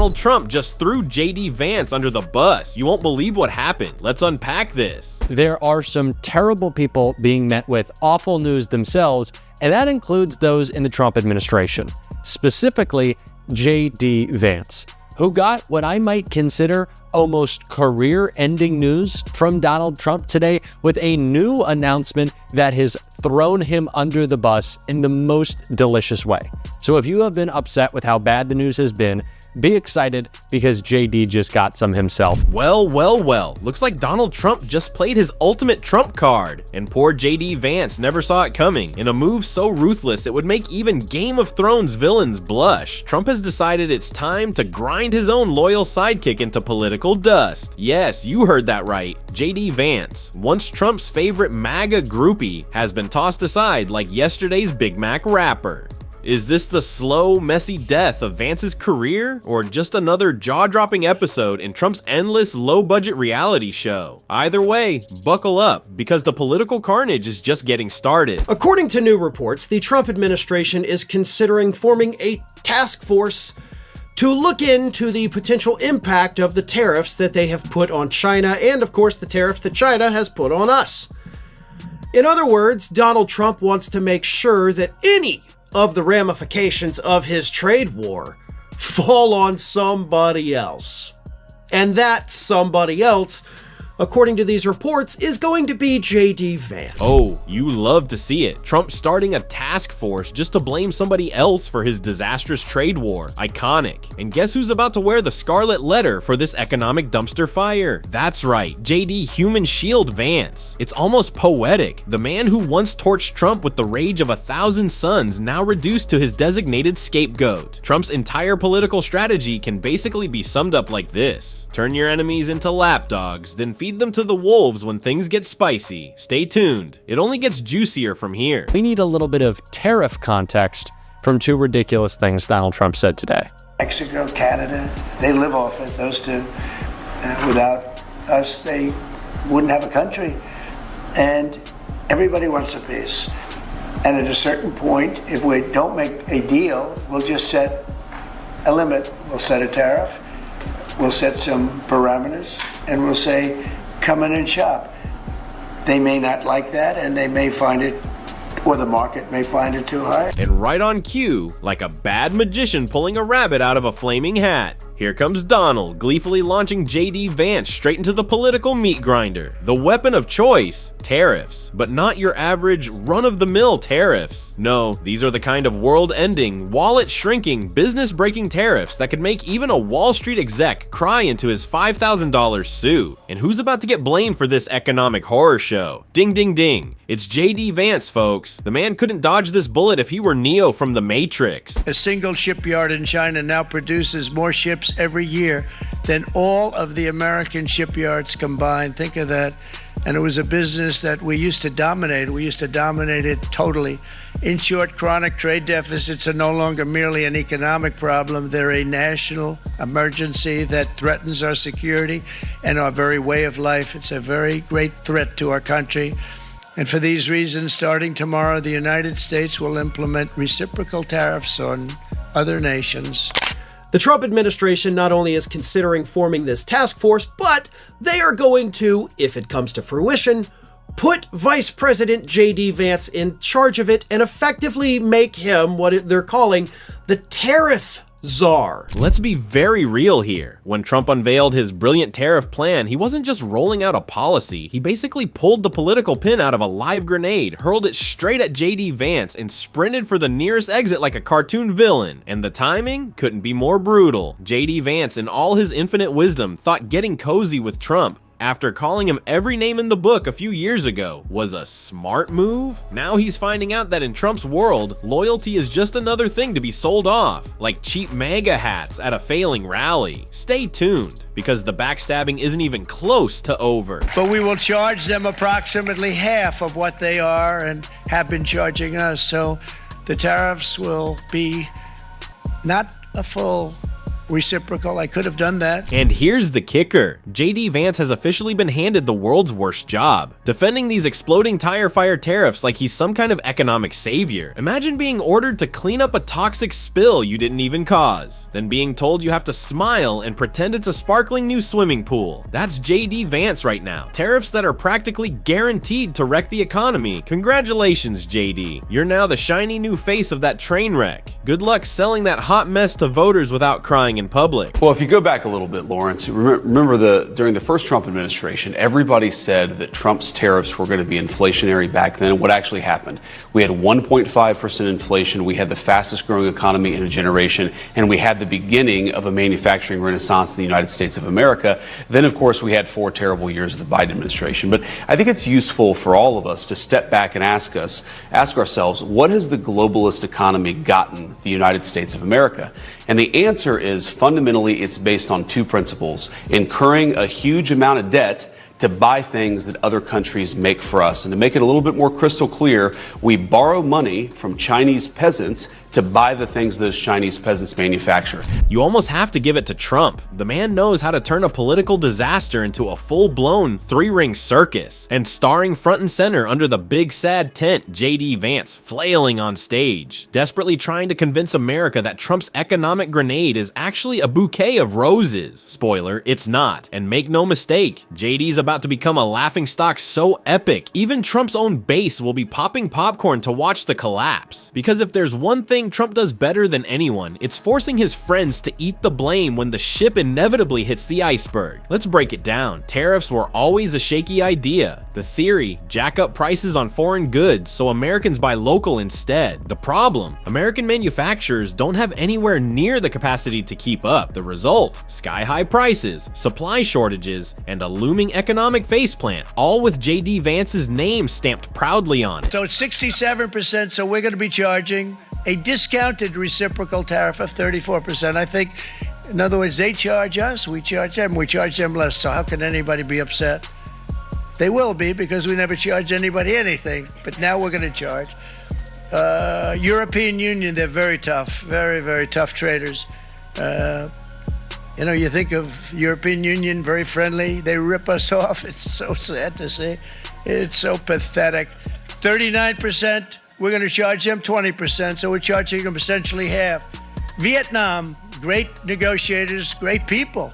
Donald Trump just threw JD Vance under the bus. You won't believe what happened. Let's unpack this. There are some terrible people being met with awful news themselves, and that includes those in the Trump administration, specifically JD Vance, who got what I might consider almost career-ending news from Donald Trump today with a new announcement that has thrown him under the bus in the most delicious way. So if you have been upset with how bad the news has been, be excited because JD just got some himself. Well. Looks like Donald Trump just played his ultimate Trump card. And poor JD Vance never saw it coming. In a move so ruthless it would make even Game of Thrones villains blush, Trump has decided it's time to grind his own loyal sidekick into political dust. Yes, you heard that right. JD Vance, once Trump's favorite MAGA groupie, has been tossed aside like yesterday's Big Mac wrapper. Is this the slow, messy death of Vance's career, or just another jaw-dropping episode in Trump's endless, low-budget reality show? Either way, buckle up, because the political carnage is just getting started. According to new reports, the Trump administration is considering forming a task force to look into the potential impact of the tariffs that they have put on China, and of course the tariffs that China has put on us. In other words, Donald Trump wants to make sure that any of the ramifications of his trade war fall on somebody else. And that somebody else, according to these reports, is going to be JD Vance. Oh, you love to see it. Trump starting a task force just to blame somebody else for his disastrous trade war. Iconic. And guess who's about to wear the scarlet letter for this economic dumpster fire? That's right, JD Human Shield Vance. It's almost poetic. The man who once torched Trump with the rage of 1,000 suns now reduced to his designated scapegoat. Trump's entire political strategy can basically be summed up like this: turn your enemies into lapdogs, then feed them to the wolves when things get spicy. Stay tuned. It only gets juicier from here. We need a little bit of tariff context from two ridiculous things Donald Trump said today. Mexico, Canada, they live off it, those two. Without us, they wouldn't have a country. And everybody wants a piece. And at a certain point, if we don't make a deal, we'll just set a limit. We'll set a tariff. We'll set some parameters. And we'll say, come in and shop. They may not like that, and they may find it, or the market may find it too high. And right on cue, like a bad magician pulling a rabbit out of a flaming hat, here comes Donald, gleefully launching JD Vance straight into the political meat grinder. The weapon of choice, tariffs, but not your average run-of-the-mill tariffs. No, these are the kind of world-ending, wallet-shrinking, business-breaking tariffs that could make even a Wall Street exec cry into his $5,000 suit. And who's about to get blamed for this economic horror show? Ding ding ding. It's JD Vance, folks. The man couldn't dodge this bullet if he were Neo from The Matrix. A single shipyard in China now produces more ships every year than all of the American shipyards combined. Think of that. And it was a business that we used to dominate. We used to dominate it totally. In short, chronic trade deficits are no longer merely an economic problem. They're a national emergency that threatens our security and our very way of life. It's a very great threat to our country. And for these reasons, starting tomorrow, the United States will implement reciprocal tariffs on other nations. The Trump administration not only is considering forming this task force, but they are going to, if it comes to fruition, put Vice President JD Vance in charge of it and effectively make him what they're calling the tariff czar. Let's be very real here. When Trump unveiled his brilliant tariff plan, he wasn't just rolling out a policy. He basically pulled the political pin out of a live grenade, hurled it straight at JD Vance, and sprinted for the nearest exit like a cartoon villain. And the timing couldn't be more brutal. JD Vance, in all his infinite wisdom, thought getting cozy with Trump, after calling him every name in the book a few years ago, was a smart move. Now he's finding out that in Trump's world, loyalty is just another thing to be sold off, like cheap MAGA hats at a failing rally. Stay tuned, because the backstabbing isn't even close to over. But we will charge them approximately half of what they are and have been charging us. So the tariffs will be not a full reciprocal. I could have done that. And here's the kicker. JD Vance has officially been handed the world's worst job, defending these exploding tire fire tariffs like he's some kind of economic savior. Imagine being ordered to clean up a toxic spill you didn't even cause, then being told you have to smile and pretend it's a sparkling new swimming pool. That's JD Vance right now. Tariffs that are practically guaranteed to wreck the economy. Congratulations, JD. You're now the shiny new face of that train wreck. Good luck selling that hot mess to voters without crying in public. Well, if you go back a little bit, Lawrence, remember during the first Trump administration, everybody said that Trump's tariffs were going to be inflationary back then. What actually happened? We had 1.5% inflation. We had the fastest growing economy in a generation, and we had the beginning of a manufacturing renaissance in the United States of America. Then, of course, we had 4 terrible years of the Biden administration. But I think it's useful for all of us to step back and ask ourselves, what has the globalist economy gotten the United States of America? And the answer is fundamentally it's based on 2 principles: incurring a huge amount of debt to buy things that other countries make for us. And to make it a little bit more crystal clear, we borrow money from Chinese peasants to buy the things those Chinese peasants manufacture. You almost have to give it to Trump. The man knows how to turn a political disaster into a full-blown 3-ring circus. And starring front and center under the big sad tent, JD Vance flailing on stage, desperately trying to convince America that Trump's economic grenade is actually a bouquet of roses. Spoiler, it's not. And make no mistake, JD's about to become a laughingstock so epic, even Trump's own base will be popping popcorn to watch the collapse. Because if there's one thing Trump does better than anyone, it's forcing his friends to eat the blame when the ship inevitably hits the iceberg. Let's break it down. Tariffs were always a shaky idea. The theory: jack up prices on foreign goods so Americans buy local instead. The problem: American manufacturers don't have anywhere near the capacity to keep up. The result: sky-high prices, supply shortages, and a looming economic faceplant, all with JD Vance's name stamped proudly on it. So it's 67%, so we're going to be charging a discounted reciprocal tariff of 34%. I think, in other words, they charge us, we charge them less. So how can anybody be upset? They will be, because we never charge anybody anything. But now we're going to charge. European Union, they're very tough, very, very tough traders. You think of European Union, very friendly. They rip us off. It's so sad to see. It's so pathetic. 39%. We're going to charge them 20%, so we're charging them essentially half. Vietnam, great negotiators, great people.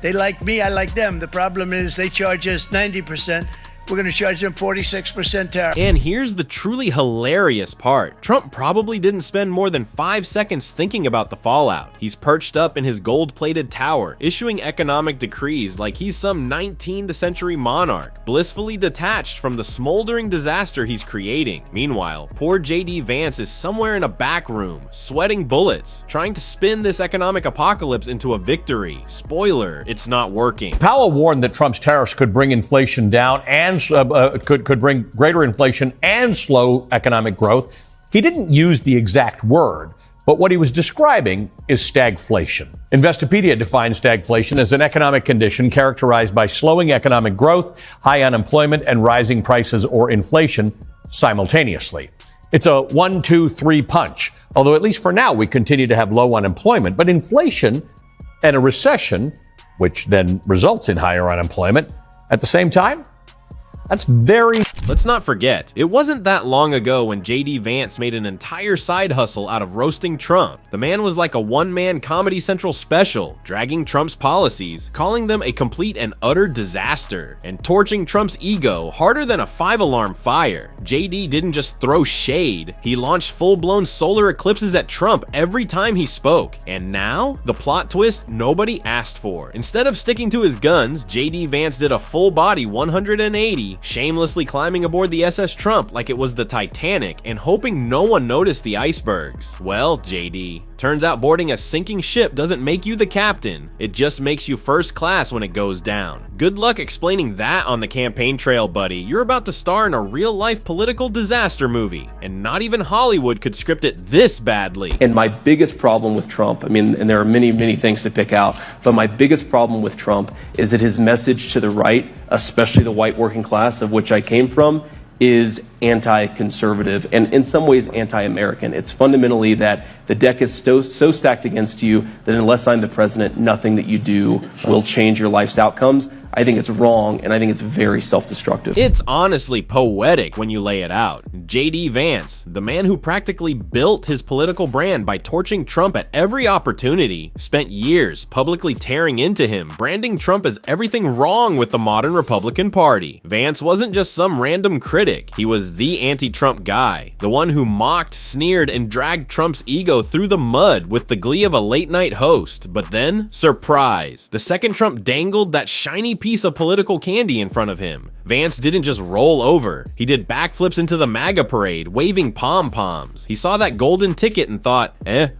They like me, I like them. The problem is they charge us 90%. We're going to charge them 46% tariff. And here's the truly hilarious part. Trump probably didn't spend more than 5 seconds thinking about the fallout. He's perched up in his gold-plated tower, issuing economic decrees like he's some 19th century monarch, blissfully detached from the smoldering disaster he's creating. Meanwhile, poor JD Vance is somewhere in a back room, sweating bullets, trying to spin this economic apocalypse into a victory. Spoiler, it's not working. Powell warned that Trump's tariffs could bring inflation down and could bring greater inflation and slow economic growth. He didn't use the exact word, but what he was describing is stagflation. Investopedia defines stagflation as an economic condition characterized by slowing economic growth, high unemployment, and rising prices or inflation simultaneously. It's a 1, 2, 3 punch, although at least for now we continue to have low unemployment. But inflation and a recession, which then results in higher unemployment, at the same time, that's very... Let's not forget, it wasn't that long ago when JD Vance made an entire side hustle out of roasting Trump. The man was like a one-man Comedy Central special, dragging Trump's policies, calling them a complete and utter disaster, and torching Trump's ego harder than a 5-alarm fire. JD didn't just throw shade, he launched full-blown solar eclipses at Trump every time he spoke. And now, the plot twist nobody asked for. Instead of sticking to his guns, JD Vance did a full-body 180, shamelessly climbing aboard the SS Trump like it was the Titanic and hoping no one noticed the icebergs. Well, JD, turns out boarding a sinking ship doesn't make you the captain. It just makes you first class when it goes down. Good luck explaining that on the campaign trail, buddy. You're about to star in a real-life political disaster movie, and not even Hollywood could script it this badly. And my biggest problem with Trump, and there are many, many things to pick out, but my biggest problem with Trump is that his message to the right, especially the white working class of which I came from, is anti-conservative and in some ways anti-American. It's fundamentally that the deck is so stacked against you that unless I'm the president, nothing that you do will change your life's outcomes. I think it's wrong, and I think it's very self-destructive. It's honestly poetic when you lay it out. J.D. Vance, the man who practically built his political brand by torching Trump at every opportunity, spent years publicly tearing into him, branding Trump as everything wrong with the modern Republican Party. Vance wasn't just some random critic, he was the anti-Trump guy, the one who mocked, sneered, and dragged Trump's ego through the mud with the glee of a late-night host. But then, surprise, the second Trump dangled that shiny piece of political candy in front of him, Vance didn't just roll over. He did backflips into the MAGA parade, waving pom-poms. He saw that golden ticket and thought,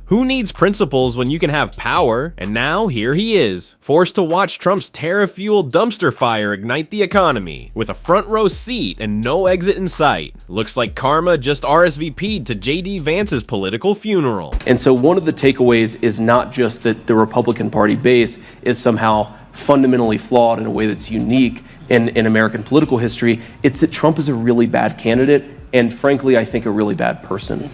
who needs principles when you can have power? And now here he is, forced to watch Trump's tariff-fueled dumpster fire ignite the economy, with a front row seat and no exit in sight. Looks like karma just RSVP'd to J.D. Vance's political funeral. And so one of the takeaways is not just that the Republican Party base is somehow fundamentally flawed in a way that's unique in American political history. It's that Trump is a really bad candidate and, frankly, I think a really bad person.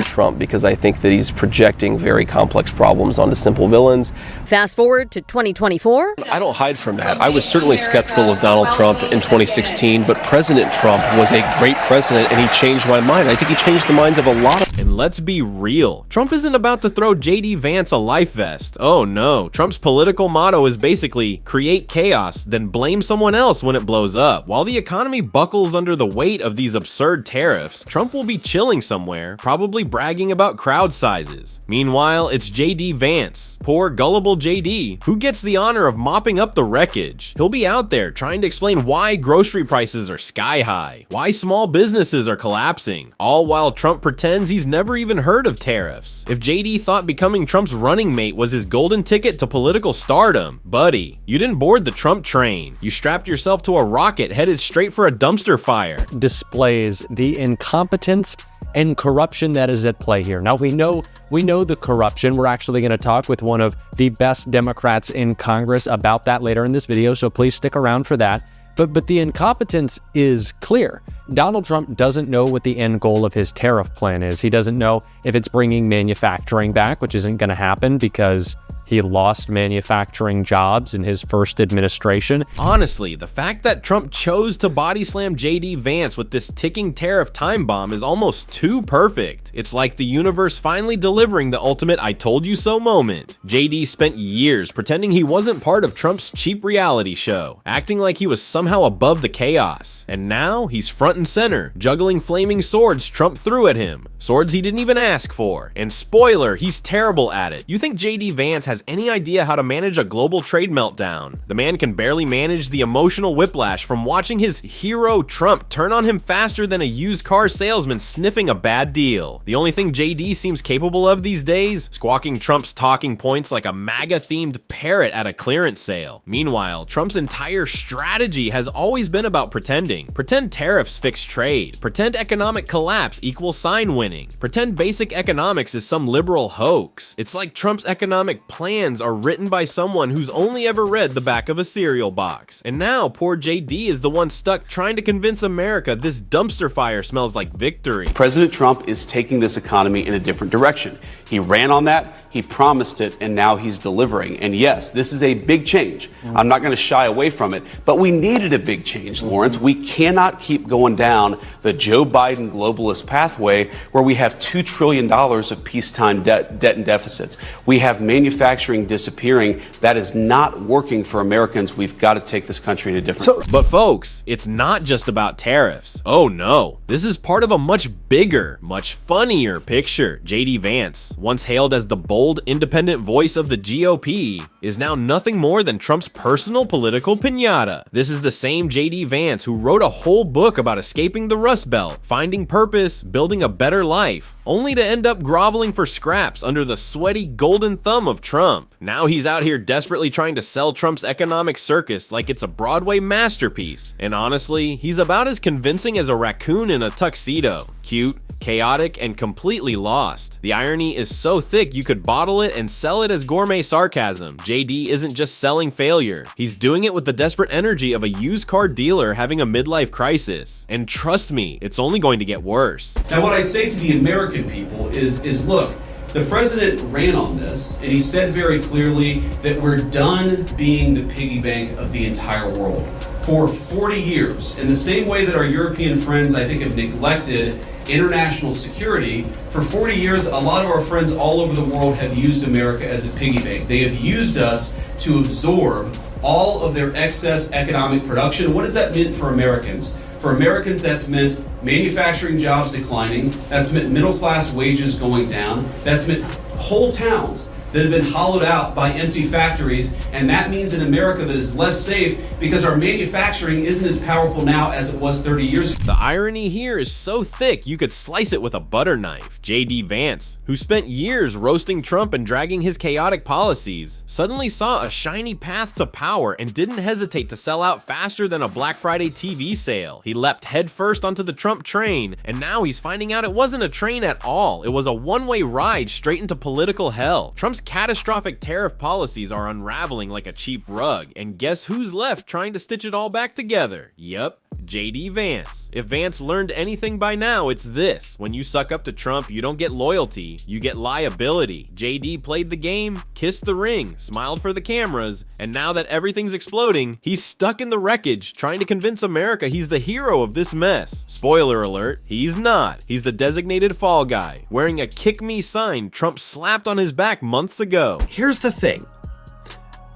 Trump, because I think that he's projecting very complex problems onto simple villains. Fast forward to 2024. I don't hide from that. I was certainly skeptical of Donald Trump in 2016, but President Trump was a great president and he changed my mind. I think he changed the minds of a lot of. And let's be real, Trump isn't about to throw J.D. Vance a life vest. Oh no, Trump's political motto is basically create chaos, then blame someone else when it blows up. While the economy buckles under the weight of these absurd tariffs, Trump will be chilling somewhere, probably bragging about crowd sizes. Meanwhile, it's J.D. Vance, poor gullible J.D., who gets the honor of mopping up the wreckage. He'll be out there trying to explain why grocery prices are sky high, why small businesses are collapsing, all while Trump pretends he's never even heard of tariffs. If J.D. thought becoming Trump's running mate was his golden ticket to political stardom, buddy, you didn't board the Trump train. You strapped yourself to a rocket headed straight for a dumpster fire. Displays the incompetence and corruption that is at play here. Now we know the corruption. We're actually going to talk with one of the best Democrats in Congress about that later in this video, so please stick around for that. But the incompetence is clear. Donald Trump doesn't know what the end goal of his tariff plan is. He doesn't know if it's bringing manufacturing back, which isn't going to happen because he lost manufacturing jobs in his first administration. Honestly, the fact that Trump chose to body slam J.D. Vance with this ticking tariff time bomb is almost too perfect. It's like the universe finally delivering the ultimate I told you so moment. J.D. spent years pretending he wasn't part of Trump's cheap reality show, acting like he was somehow above the chaos. And now he's front and center, juggling flaming swords Trump threw at him. Swords he didn't even ask for. And spoiler, he's terrible at it. You think J.D. Vance has any idea how to manage a global trade meltdown? The man can barely manage the emotional whiplash from watching his hero Trump turn on him faster than a used car salesman sniffing a bad deal. The only thing JD seems capable of these days, squawking Trump's talking points like a MAGA-themed parrot at a clearance sale. Meanwhile, Trump's entire strategy has always been about pretending. Pretend tariffs fix trade. Pretend economic collapse equals sign winning. Pretend basic economics is some liberal hoax. It's like Trump's economic plans are written by someone who's only ever read the back of a cereal box. And now poor JD is the one stuck trying to convince America this dumpster fire smells like victory. President Trump is taking this economy in a different direction. He ran on that, he promised it, and now he's delivering. And yes, this is a big change. I'm not going to shy away from it, but we needed a big change, Lawrence. We cannot keep going down the Joe Biden globalist pathway where we have $2 trillion of peacetime debt and deficits. We have manufacturing disappearing. That is not working for Americans. We've got to take this country in a different But folks, it's not just about tariffs. Oh no, this is part of a much bigger, much funnier picture. JD Vance, once hailed as the bold, independent voice of the GOP, is now nothing more than Trump's personal political piñata. This is the same JD Vance who wrote a whole book about escaping the Rust Belt, finding purpose, building a better life, only to end up groveling for scraps under the sweaty golden thumb of Trump. Now he's out here desperately trying to sell Trump's economic circus like it's a Broadway masterpiece. And honestly, he's about as convincing as a raccoon in a tuxedo. Cute, chaotic, and completely lost. The irony is so thick you could bottle it and sell it as gourmet sarcasm. JD isn't just selling failure. He's doing it with the desperate energy of a used car dealer having a midlife crisis. And trust me, it's only going to get worse. Now, what I'd say to the American people is look, the president ran on this, and he said very clearly that we're done being the piggy bank of the entire world. For 40 years, in the same way that our European friends, I think, have neglected international security, for 40 years, a lot of our friends all over the world have used America as a piggy bank. They have used us to absorb all of their excess economic production. What does that mean for Americans? For Americans, that's meant manufacturing jobs declining. That's meant middle-class wages going down. That's meant whole towns that have been hollowed out by empty factories, and that means an America that is less safe because our manufacturing isn't as powerful now as it was 30 years ago. The irony here is so thick you could slice it with a butter knife. JD Vance, who spent years roasting Trump and dragging his chaotic policies, suddenly saw a shiny path to power and didn't hesitate to sell out faster than a Black Friday TV sale. He leapt headfirst onto the Trump train, and now he's finding out it wasn't a train at all. It was a one-way ride straight into political hell. Trump's catastrophic tariff policies are unraveling like a cheap rug, and guess who's left trying to stitch it all back together? Yep, JD Vance. If Vance learned anything by now, it's this: when you suck up to Trump, you don't get loyalty, you get liability. JD played the game, kissed the ring, smiled for the cameras, and now that everything's exploding, he's stuck in the wreckage trying to convince America he's the hero of this mess. Spoiler alert, he's not. He's the designated fall guy, wearing a "kick me" sign Trump slapped on his back months ago. Here's the thing.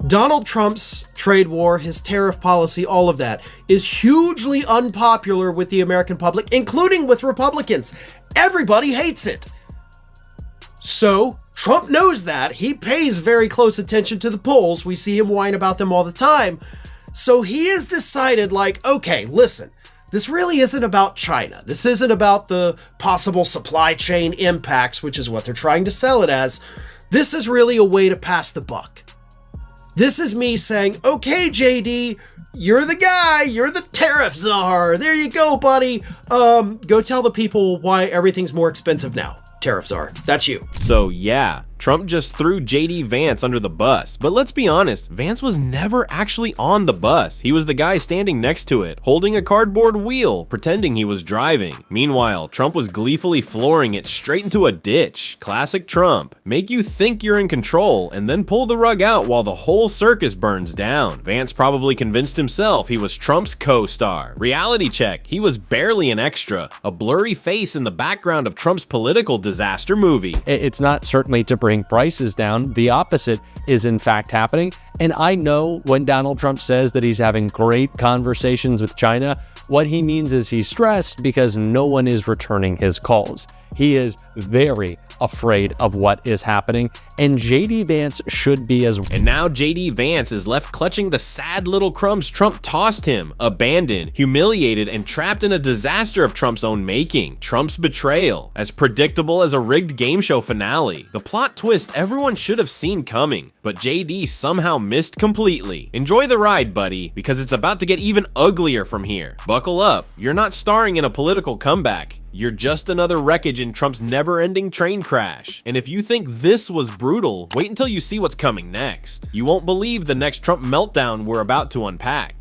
Donald Trump's trade war, his tariff policy, all of that is hugely unpopular with the American public, including with Republicans. Everybody hates it. So Trump knows that. He pays very close attention to the polls. We see him whine about them all the time. So he has decided, like, okay, listen, this really isn't about China. This isn't about the possible supply chain impacts, which is what they're trying to sell it as. This is really a way to pass the buck. This is me saying, okay, JD, you're the guy, you're the tariff czar. There you go, buddy. Go tell the people why everything's more expensive now. Tariff czar, that's you. So yeah, Trump just threw JD Vance under the bus. But let's be honest, Vance was never actually on the bus. He was the guy standing next to it, holding a cardboard wheel, pretending he was driving. Meanwhile, Trump was gleefully flooring it straight into a ditch. Classic Trump. Make you think you're in control and then pull the rug out while the whole circus burns down. Vance probably convinced himself he was Trump's co-star. Reality check, he was barely an extra. A blurry face in the background of Trump's political disaster movie. It's not certainly to bring prices down. The opposite is in fact happening. And I know when Donald Trump says that he's having great conversations with China, what he means is he's stressed because no one is returning his calls. He is very afraid of what is happening, and JD Vance should be as well. And now JD Vance is left clutching the sad little crumbs Trump tossed him, abandoned, humiliated, and trapped in a disaster of Trump's own making. Trump's betrayal, as predictable as a rigged game show finale. The plot twist everyone should have seen coming, but JD somehow missed completely. Enjoy the ride, buddy, because it's about to get even uglier from here. Buckle up, you're not starring in a political comeback. You're just another wreckage in Trump's never-ending train crash. And if you think this was brutal, wait until you see what's coming next. You won't believe the next Trump meltdown we're about to unpack.